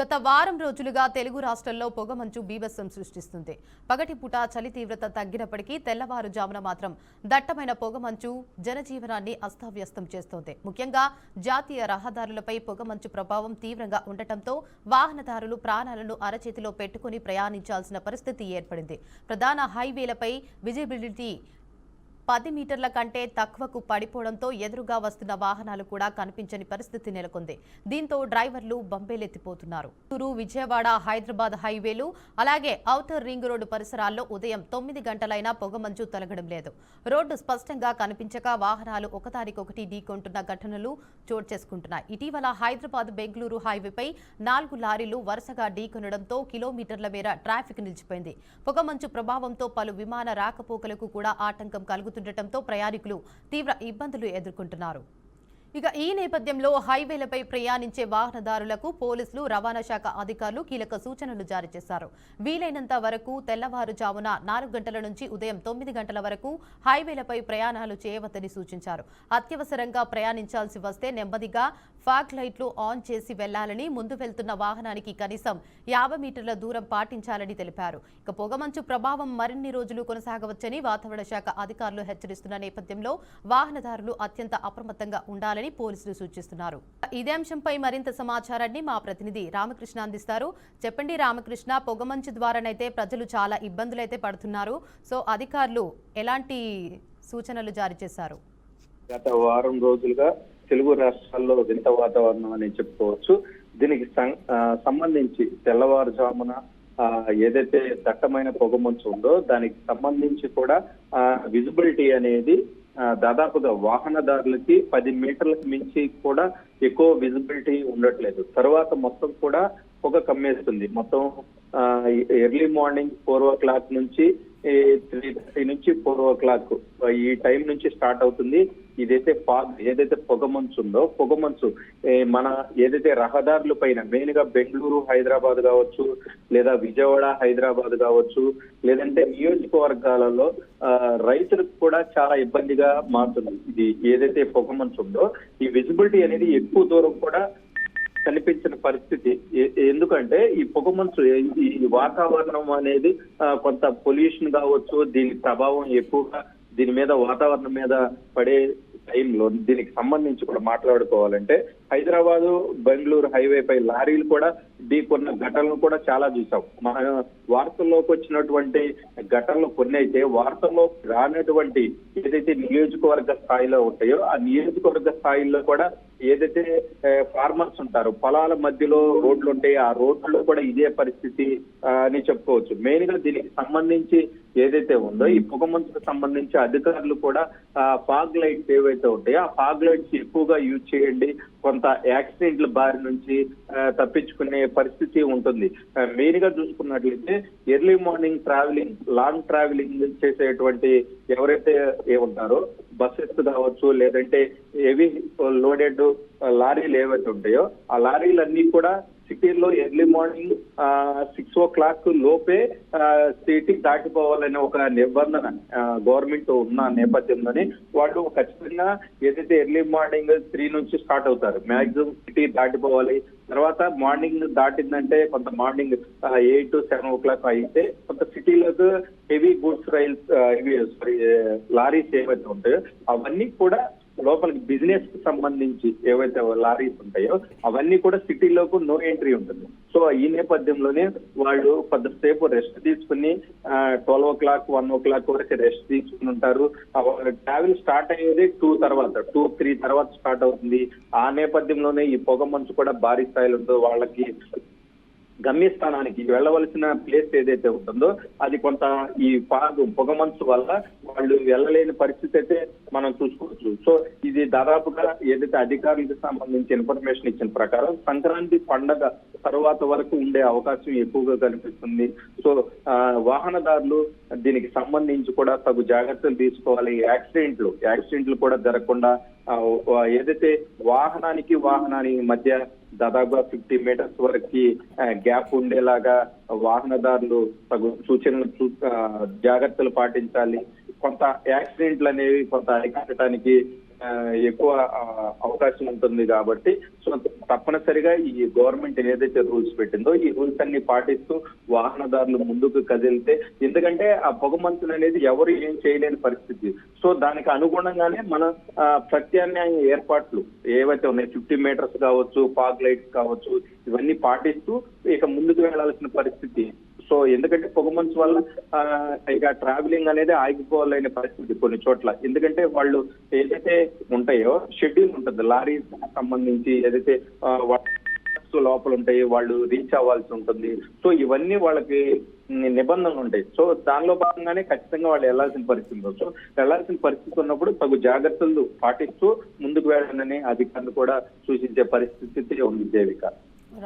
గత వారం రోజులుగా తెలుగు రాష్ట్రాల్లో పొగమంచు బీభత్సం సృష్టిస్తుంది. పగటిపూట చలి తీవ్రత తగ్గినప్పటికీ తెల్లవారుజామున మాత్రం దట్టమైన పొగమంచు జనజీవనాన్ని అస్తవ్యస్తం చేస్తోంది. ముఖ్యంగా జాతీయ రహదారులపై పొగమంచు ప్రభావం తీవ్రంగా ఉండటంతో వాహనదారులు ప్రాణాలను అరచేతిలో పెట్టుకుని ప్రయాణించాల్సిన పరిస్థితి ఏర్పడింది. ప్రధాన హైవేలపై విజిబిలిటీ 10 మీటర్ల కంటే తక్కువకు పడిపోవడంతో ఎదురుగా వస్తున్న వాహనాలు కూడా కనిపించని పరిస్థితి నెలకొంది. దీంతో డ్రైవర్లు బంబేలెత్తిపోతున్నారు. గుంటూరు, విజయవాడ, హైదరాబాద్ హైవేలు అలాగే ఔటర్ రింగ్ రోడ్డు పరిసరాల్లో ఉదయం 9 గంటలైనా పొగమంచు తొలగడం లేదు. రోడ్డు స్పష్టంగా కనిపించక వాహనాలు ఒకదానికొకటి ఢీకొంటున్న ఘటనలు చోటు చేసుకుంటున్నాయి. ఇటీవల హైదరాబాద్ బెంగళూరు హైవేపై 4 లారీలు వరుసగా ఢీకొనడంతో కిలోమీటర్ల మేర ట్రాఫిక్ నిలిచిపోయింది. పొగమంచు ప్రభావంతో పలు విమాన రాకపోకలకు కూడా ఆటంకం కలుగుతుండటంతో ప్రయాణికులు తీవ్ర ఇబ్బందులు ఎదుర్కొంటున్నారు. ఇక ఈ నేపథ్యంలో హైవేలపై ప్రయాణించే వాహనదారులకు పోలీసులు, రవాణా శాఖ అధికారులు కీలక సూచనలు జారీ చేశారు. వీలైనంత వరకు తెల్లవారుజామున 4 గంటల నుంచి ఉదయం 9 గంటల వరకు హైవేలపై ప్రయాణాలు చేయవద్దని సూచించారు. అత్యవసరంగా ప్రయాణించాల్సి వస్తే నెమ్మదిగా ఫాగ్ లైట్లు ఆన్ చేసి వెళ్లాలని, ముందు వెళ్తున్న వాహనానికి కనీసం 50 మీటర్ల దూరం పాటించాలని తెలిపారు. ఇక పొగమంచు ప్రభావం మరిన్ని రోజులు కొనసాగవచ్చని వాతావరణ శాఖ అధికారులు హెచ్చరిస్తున్న నేపథ్యంలో వాహనదారులు అత్యంత అప్రమత్తంగా ఉండాలని పోలీసులు సూచిస్తున్నారు. ఇదే అంశంపై మరింత సమాచారాన్ని మా ప్రతినిధి రామకృష్ణ అందిస్తారు. చెప్పండి రామకృష్ణ, పొగమంచు ద్వారానైతే ప్రజలు చాలా ఇబ్బందులైతే పడుతున్నారు. సో అధికారులు ఎలాంటి సూచనలు జారీ చేశారు? గత వారం రోజులుగా తెలుగు రాష్ట్రాల్లో వింత వాతావరణం అని చెప్పుకోవచ్చు. దీనికి సంబంధించి తెల్లవారుజామున ఏదైతే దట్టమైన పొగమంచు ఉందో దానికి సంబంధించి కూడా విజిబిలిటీ అనేది దాదాపుగా వాహనదారులకి 10 మీటర్లకు మించి కూడా ఎక్కువ విజిబిలిటీ ఉండట్లేదు. తర్వాత మొత్తం కూడా పొగ కమ్మేస్తుంది. మొత్తం ఎర్లీ మార్నింగ్ 4 o'clock నుంచి 3:30 నుంచి 4 o'clock ఈ టైం నుంచి స్టార్ట్ అవుతుంది. ఇదైతే ఫాగ్, ఏదైతే పొగమంచు ఉందో పొగమంచు మన ఏదైతే రహదారుల పైన మెయిన్ గా బెంగళూరు హైదరాబాద్ కావచ్చు, లేదా విజయవాడ హైదరాబాద్ కావచ్చు, లేదంటే నియోజకవర్గాలలో రైతులకు కూడా చాలా ఇబ్బందిగా మారుతుంది. ఇది ఏదైతే పొగమంచు ఉందో ఈ విజిబిలిటీ అనేది ఎక్కువ దూరం కూడా కనిపించిన పరిస్థితి. ఎందుకంటే ఈ పొగమంచు, ఈ వాతావరణం అనేది కొంత పొల్యూషన్ కావచ్చు, దీని ప్రభావం ఎక్కువగా దీని మీద వాతావరణం మీద పడే టైంలో దీనికి సంబంధించి కూడా మాట్లాడుకోవాలంటే హైదరాబాదు బెంగళూరు హైవే పై లారీలు కూడా ఢీకొన్న ఘటనలు కూడా చాలా చూసాం. మన వార్తల్లోకి వచ్చినటువంటి ఘటనలు కొన్ని అయితే వార్తల్లో రానటువంటి ఏదైతే నియోజకవర్గ స్థాయిలో ఉంటాయో ఆ నియోజకవర్గ స్థాయిలో కూడా ఏదైతే ఫార్మర్స్ ఉంటారో పొలాల మధ్యలో రోడ్లు ఉంటాయి, ఆ రోడ్లలో కూడా ఇదే పరిస్థితి అని చెప్పుకోవచ్చు. మెయిన్ గా దీనికి సంబంధించి ఏదైతే ఉందో ఈ పొగమంచుకు సంబంధించి అధికారులు కూడా ఫాగ్ లైట్స్ ఏవైతే ఉంటాయో ఆ ఫాగ్ లైట్స్ ఎక్కువగా యూజ్ చేయండి. కొంత యాక్సిడెంట్ల బారి నుంచి తప్పించుకునే పరిస్థితి ఉంటుంది. మెయిన్ గా చూసుకున్నట్లయితే early morning travelling, long travelling చేసేటువంటి ఎవరైతే ఉంటారో బస్సెస్ కావచ్చు, లేదంటే హెవీ లోడెడ్ లారీలు ఏవైతే ఉంటాయో ఆ లారీలన్నీ కూడా సిటీల్లో ఎర్లీ మార్నింగ్ 6 o'clock లోపే సిటీ దాటిపోవాలనే ఒక నిబంధన గవర్నమెంట్ ఉన్న నేపథ్యంలోనే వాళ్ళు ఖచ్చితంగా ఏదైతే ఎర్లీ మార్నింగ్ 3 నుంచి స్టార్ట్ అవుతారు, మాక్సిమం సిటీ దాటిపోవాలి. తర్వాత మార్నింగ్ దాటిందంటే కొంత మార్నింగ్ 8 to 7 o'clock అయితే కొంత సిటీలకు హెవీ గూడ్స్ రైల్స్ లారీస్ ఏవైతే ఉంటాయో అవన్నీ కూడా లోపలికి బిజినెస్ కి సంబంధించి ఏవైతే లారీస్ ఉంటాయో అవన్నీ కూడా సిటీలోకి నో ఎంట్రీ ఉంటుంది. సో ఈ నేపథ్యంలోనే వాళ్ళు కొద్దిసేపు రెస్ట్ తీసుకుని 12 o'clock 1 o'clock వరకు రెస్ట్ తీసుకుని ఉంటారు. ట్రావెల్ స్టార్ట్ అయ్యేది 2 తర్వాత 2-3 తర్వాత స్టార్ట్ అవుతుంది. ఆ నేపథ్యంలోనే ఈ పొగ మంచు కూడా భారీ స్థాయిలో ఉంటుందో వాళ్ళకి గమ్యస్థానానికి వెళ్ళవలసిన ప్లేస్ ఏదైతే ఉంటుందో అది కొంత ఈ పొగమంచు వల్ల వాళ్ళు వెళ్ళలేని పరిస్థితి అయితే మనం చూసుకోవచ్చు. సో ఇది దాదాపుగా ఏదైతే అధికారులకు సంబంధించి ఇన్ఫర్మేషన్ ఇచ్చిన ప్రకారం సంక్రాంతి పండగ తర్వాత వరకు ఉండే అవకాశం ఎక్కువగా కనిపిస్తుంది. సో వాహనదారులు దీనికి సంబంధించి కూడా తగు జాగ్రత్తలు తీసుకోవాలి. యాక్సిడెంట్లు కూడా జరగకుండా ఏదైతే వాహనానికి మధ్య దాదాపుగా 50 మీటర్స్ వరకు గ్యాప్ ఉండేలాగా వాహనదారులు తగు సూచనలు జాగ్రత్తలు పాటించాలి. కొంత యాక్సిడెంట్లు అనేవి కొంత అరికట్టడానికి ఎక్కువ అవకాశం ఉంటుంది కాబట్టి సో తప్పనిసరిగా ఈ గవర్నమెంట్ ఏదైతే రూల్స్ పెట్టిందో ఈ రూల్స్ అన్ని పాటిస్తూ వాహనదారులు ముందుకు కదిలితే, ఎందుకంటే ఆ పొగమంచులు అనేది ఎవరు ఏం చేయలేని పరిస్థితి. సో దానికి అనుగుణంగానే మన ప్రత్యామ్నాయ ఏర్పాట్లు ఏవైతే ఉన్నాయి, 50 మీటర్స్ కావచ్చు, ఫాగ్ లైట్స్ కావచ్చు, ఇవన్నీ పాటిస్తూ ఇక ముందుకు వెళ్లాల్సిన పరిస్థితి. సో ఎందుకంటే పొగమంచు వల్ల ఇక ట్రావెలింగ్ అనేది ఆగిపోవాలనే పరిస్థితి కొన్ని చోట్ల. ఎందుకంటే వాళ్ళు ఏదైతే ఉంటాయో షెడ్యూల్ ఉంటుంది, లారీ సంబంధించి ఏదైతే లోపల ఉంటాయి, వాళ్ళు రీచ్ అవ్వాల్సి ఉంటుంది. సో ఇవన్నీ వాళ్ళకి నిబంధనలు ఉంటాయి. సో దానిలో భాగంగానే ఖచ్చితంగా వాళ్ళు వెళ్లాల్సిన పరిస్థితి ఉంటుంది. సో వెళ్లాల్సిన పరిస్థితి ఉన్నప్పుడు తగు జాగ్రత్తలు పాటిస్తూ ముందుకు వెళ్ళాలని అధికారులు కూడా సూచించే పరిస్థితి ఉంది. Devika,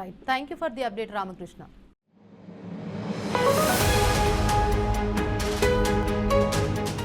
right, thank you for the update Ramakrishna.